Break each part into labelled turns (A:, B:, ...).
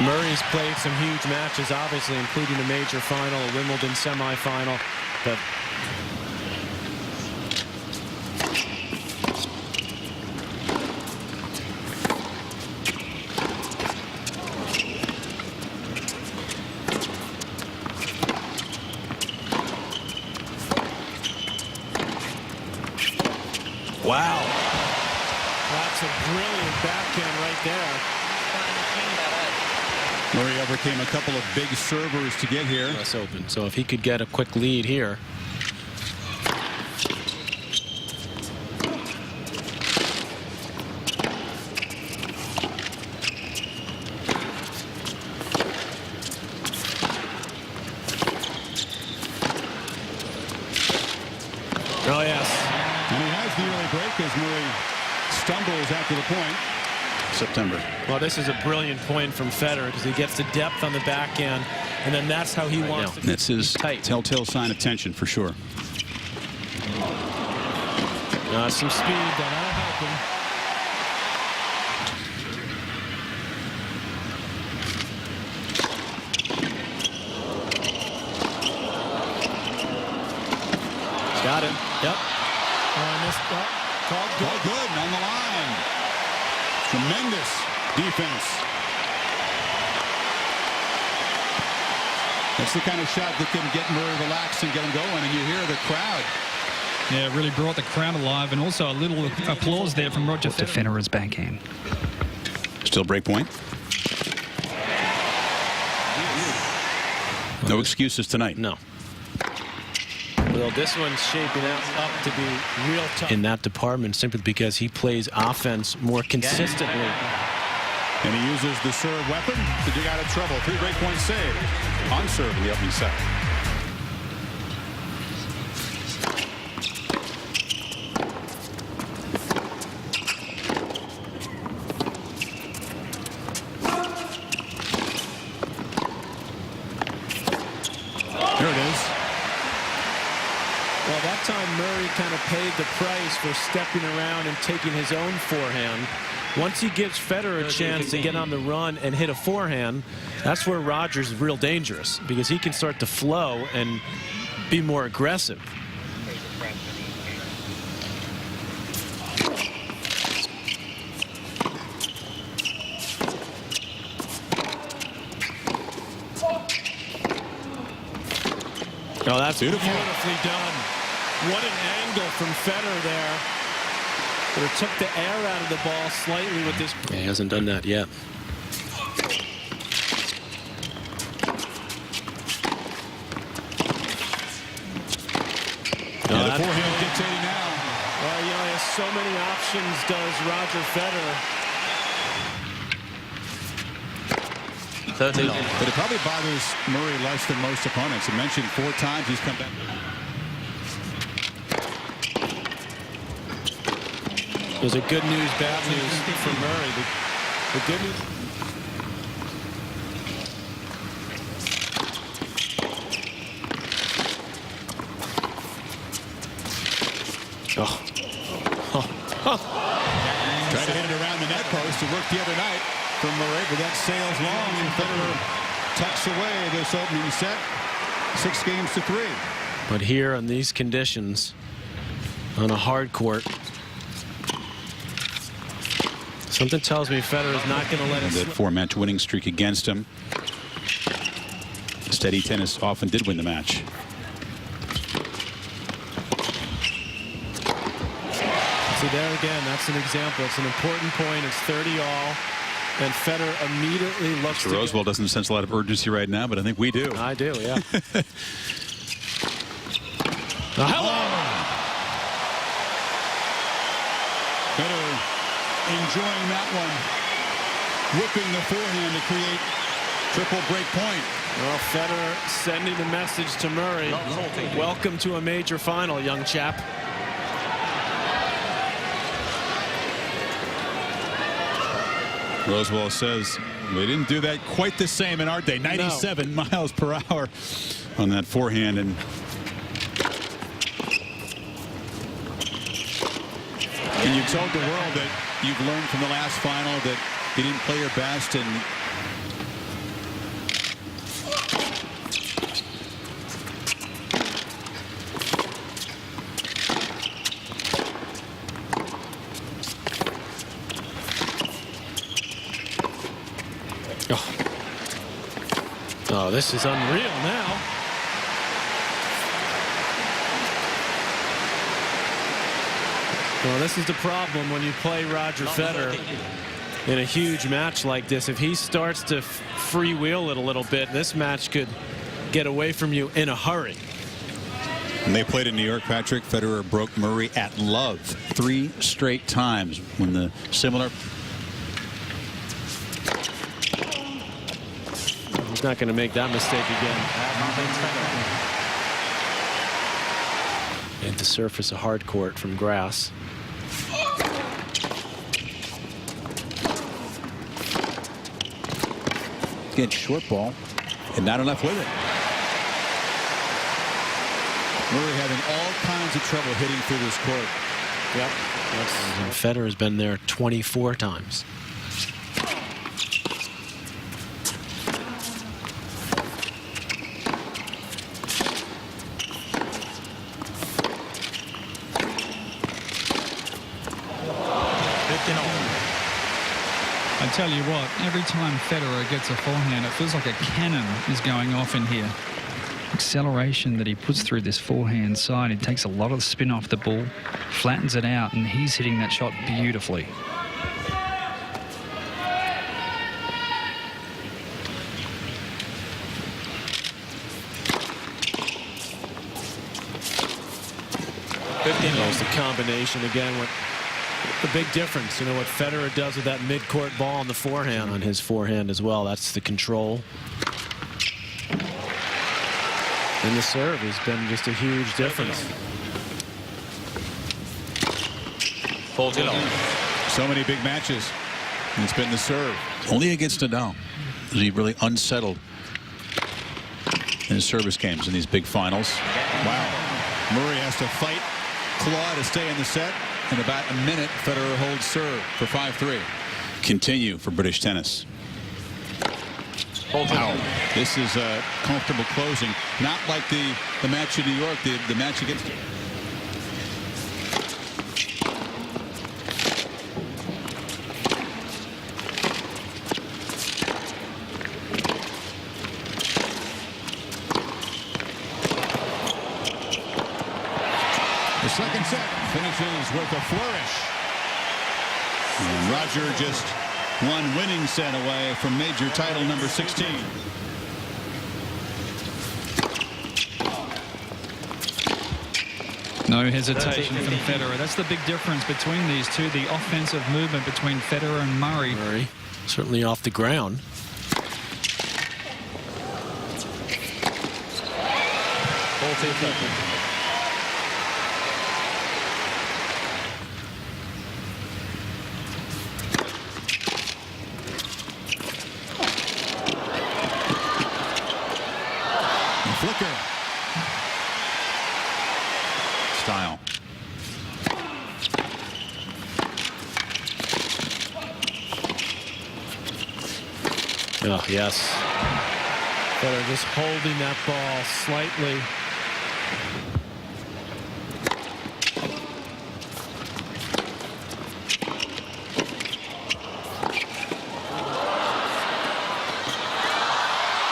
A: Murray's played some huge matches, obviously, including a major final, a Wimbledon semifinal, but wow. That's a brilliant backhand right there.
B: Murray overcame a couple of big servers to get here.
A: US Open. So if he could get a quick lead here. Oh, yes.
B: And he has the early break as Murray stumbles after the point. September.
A: Well, this is a brilliant point from Federer because he gets the depth on the backhand, and then that's how he wants to.
B: That's his
A: tight.
B: telltale sign of tension for sure.
A: Some speed that'll help him. Got him. Yep. Called good.
B: Oh, good on the line. Tremendous defense. That's the kind of shot that can get Murray relaxed and get him going, and you hear the crowd.
C: Yeah, it really brought the crowd alive, and also a little applause there from Roger
D: to Federer's backhand.
B: Still break point. No excuses tonight.
A: No. Well, this one's shaping up to be real tough in that department simply because he plays offense more consistently.
B: And he uses the serve weapon to dig out of trouble. 3 break points saved on serve in the opening set. There it is.
A: Well, that time Murray kind of paid the price for stepping around and taking his own forehand. Once he gives Federer a chance to get on the run and hit a forehand, that's where Rogers is real dangerous because he can start to flow and be more aggressive. Oh, that's beautifully done. What an angle from Federer there. But it took the air out of the ball slightly with this. He hasn't done that yet.
B: Yeah, the forehand dictating now.
A: Well, you know, he has so many options, does Roger Federer.
B: But it probably bothers Murray less than most opponents. I mentioned 4 times he's come back.
A: It was a good news, bad news for Murray. The good news.
B: Tried to hit it around the net post. It worked the other night for Murray, but that sails long, and Federer tucks away this opening set. 6 games to 3.
A: But here on these conditions, on a hard court, something tells me Federer is not going to let it slip.
B: That 4-match winning streak against him. Steady tennis often did win the match.
A: See, there again, that's an example. It's an important point. It's 30-all. And Federer immediately looks
B: Mr. Rosewell doesn't sense a lot of urgency right now, but I think we do.
A: I do, yeah. Hello!
B: Federer enjoying that one. Whipping the forehand to create triple break point.
A: Well, Federer sending the message to Murray. Welcome to a major final, young chap.
B: Rosewell says we didn't do that quite the same in our day. 97 miles per hour on that forehand. And you told the world that you've learned from the last final that you didn't play your best, and
A: Oh, this is unreal now. Well, this is the problem when you play Roger Federer in a huge match like this. If he starts to freewheel it a little bit, this match could get away from you in a hurry.
B: When they played in New York, Patrick, Federer broke Murray at love 3 straight times when the similar.
A: He's not going to make that mistake again. Made the surface a hard court from grass.
B: Again, short ball and not enough with it. Murray having all kinds of trouble hitting through this court.
A: Yep. And Federer has been there 24 times.
C: I tell you what, every time Federer gets a forehand, it feels like a cannon is going off in here. Acceleration that he puts through this forehand side, he takes a lot of the spin off the ball, flattens it out, and he's hitting that shot beautifully.
A: It's the combination again. What the big difference, you know, what Federer does with that mid-court ball on the forehand, on his forehand as well. That's the control. And the serve has been just a huge difference.
B: So many big matches, and it's been the serve. Only against Nadal is he really unsettled in his service games in these big finals. Wow. Murray has to fight, claw to stay in the set. In about a minute, Federer holds serve for 5-3. Continue for British tennis. Wow. This is a comfortable closing. Not like the match in New York, the match against. The second set finishes with a flourish. And Roger just one winning set away from major title number 16.
C: No hesitation from Federer. That's the big difference between these two, the offensive movement between Federer and Murray.
A: Murray certainly off the ground.
B: Flicker. Style.
A: Oh, yes. Federer just holding that ball slightly.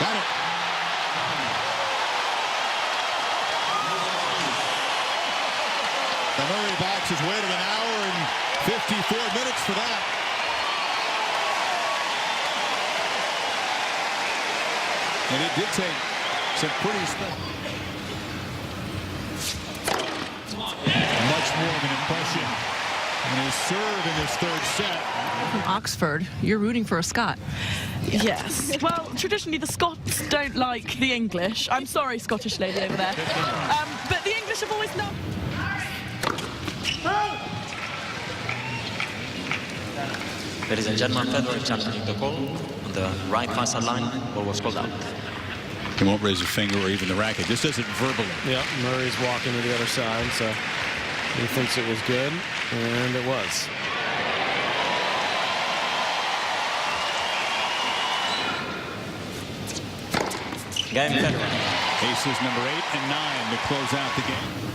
B: Got it. The Murray box has waited an hour and 54 minutes for that. And it did take some pretty much more of an impression on his serve in this third set.
D: From Oxford, you're rooting for a Scot.
E: Yes. Well, traditionally the Scots don't like the English. I'm sorry, Scottish lady over there. But the English have always known.
F: Ladies and gentlemen, Federer challenging the call on the right far side line. Ball was called out.
B: He won't raise a finger or even the racket. Just does it verbally.
A: Yeah, Murray's walking to the other side, so he thinks it was good, and it was.
F: Game Federer.
B: Aces number 8 and 9 to close out the game.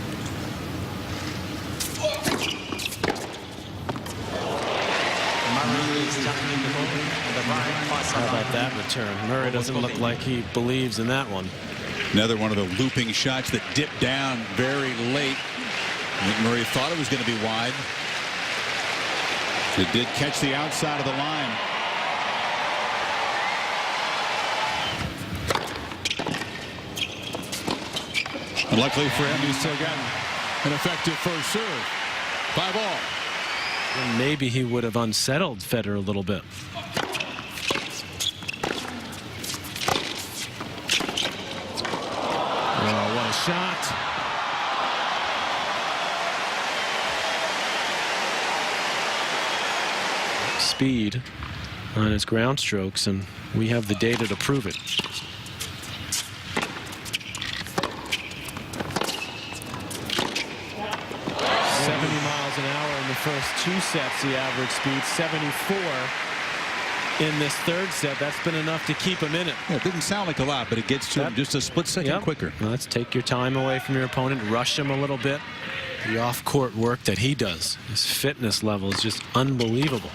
F: Murray is challenging the ball on the right five
A: How
F: line.
A: about that return? Murray doesn't look like he believes in that one.
B: Another one of the looping shots that dipped down very late. I think Murray thought it was going to be wide. It did catch the outside of the line. And luckily for him, he's still got an effective first serve. 5-all.
A: And maybe he would have unsettled Federer a little bit. Oh, what a shot. Speed on his ground strokes, and we have the data to prove it. 70 miles an hour in the first 2 sets, the average speed. 74 in this third set. That's been enough to keep him in it.
B: Yeah, it didn't sound like a lot, but it gets to him just a split second quicker.
A: Well, let's take your time away from your opponent, rush him a little bit. The off-court work that he does, his fitness level is just unbelievable.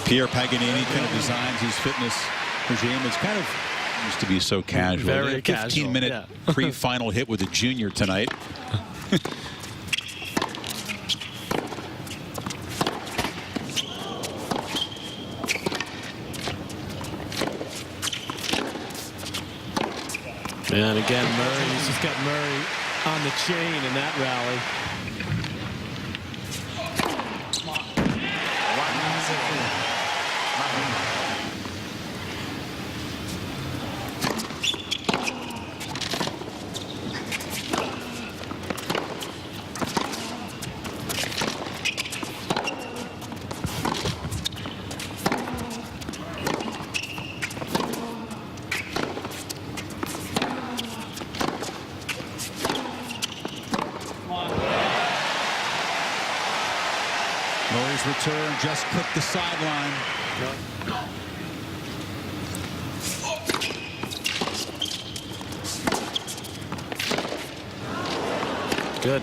B: Pierre Paganini kind of designs his fitness regime. It's kind of used to be so casual.
A: Very
B: 15-minute
A: casual,
B: pre-final hit with a junior tonight.
A: And again, Murray, he's just got Murray on the chain in that rally.
B: Murray's return just clipped the sideline.
A: Good.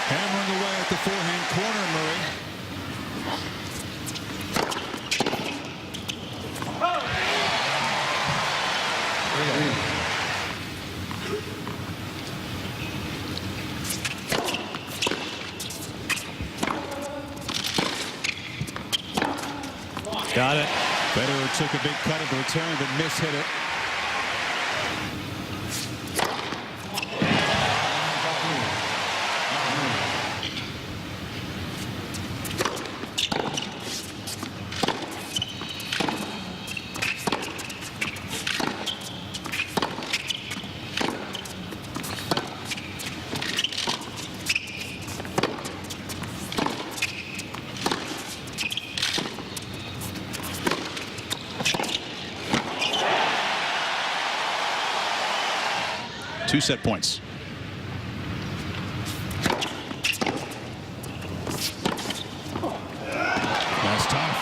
B: Hammering away at the forehand corner, Murray.
A: Got it.
B: Federer took a big cut at the return, but mishit it. Two set points. That's tough.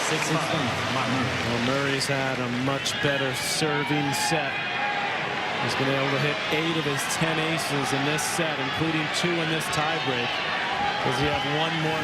F: 6-5.
A: Well, Murray's had a much better serving set. He's been able to hit 8 of his 10 aces in this set, including 2 in this tiebreak. Does he have one more?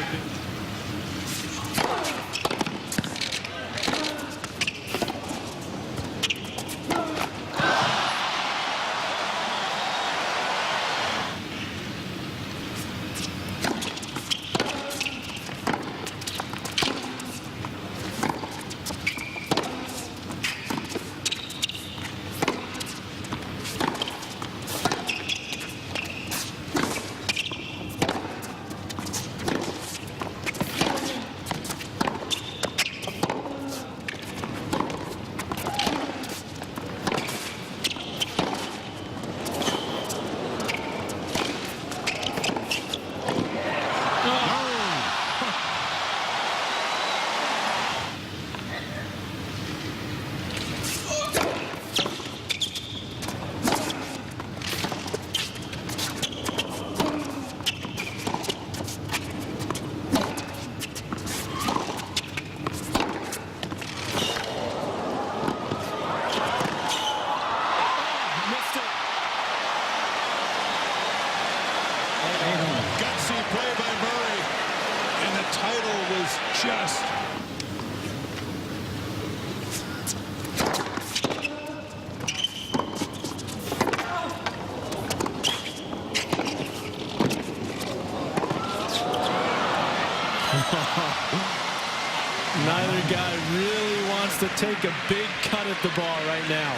A: Neither guy really wants to take a big cut at the ball right now.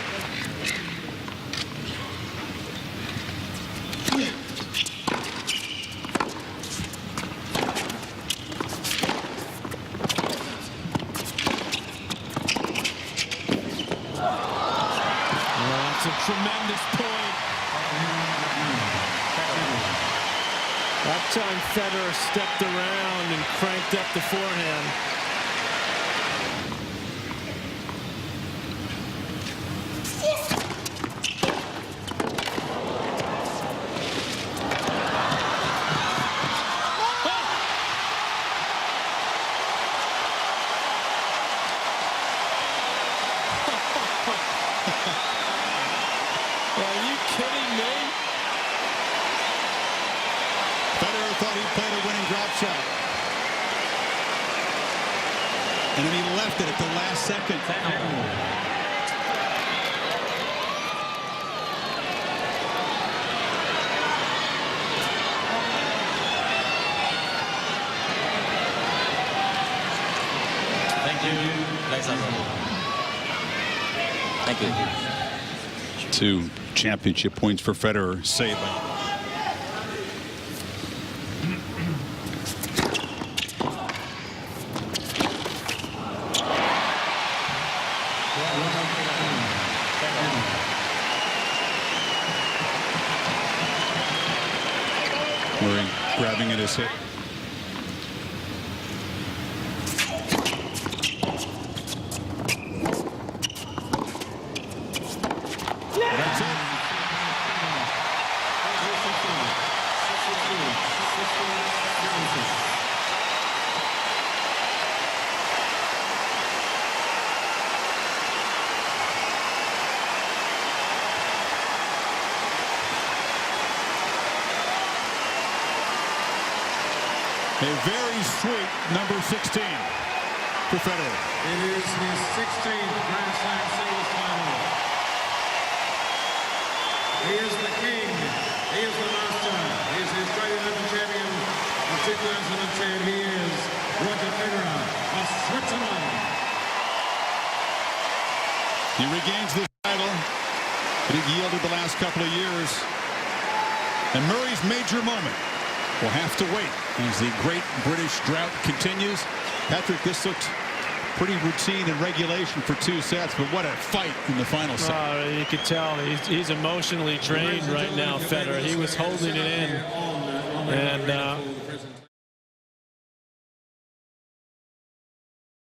A: That's a tremendous point. That time Federer stepped around and cranked up the forehand. Are you kidding me?
B: Federer thought he played a winning drop shot. And then he left it at the last second.
F: Thank you. Thank you.
B: 2 championship points for Federer, saved by Murray grabbing at his hip. That's it. A very sweet number 16 for Federer.
G: It is his 16th Grand Slam singles final. He is the king. He is the master. He is the Australian Open champion of 2010. He is Roger Federer of Switzerland.
B: He regains this title that he yielded the last couple of years. And Murray's major moment will have to wait as the great British drought continues. Patrick, this looked pretty routine in regulation for 2 sets, but what a fight in the final set.
A: You could tell he's emotionally drained right now, Federer. He was holding it in, and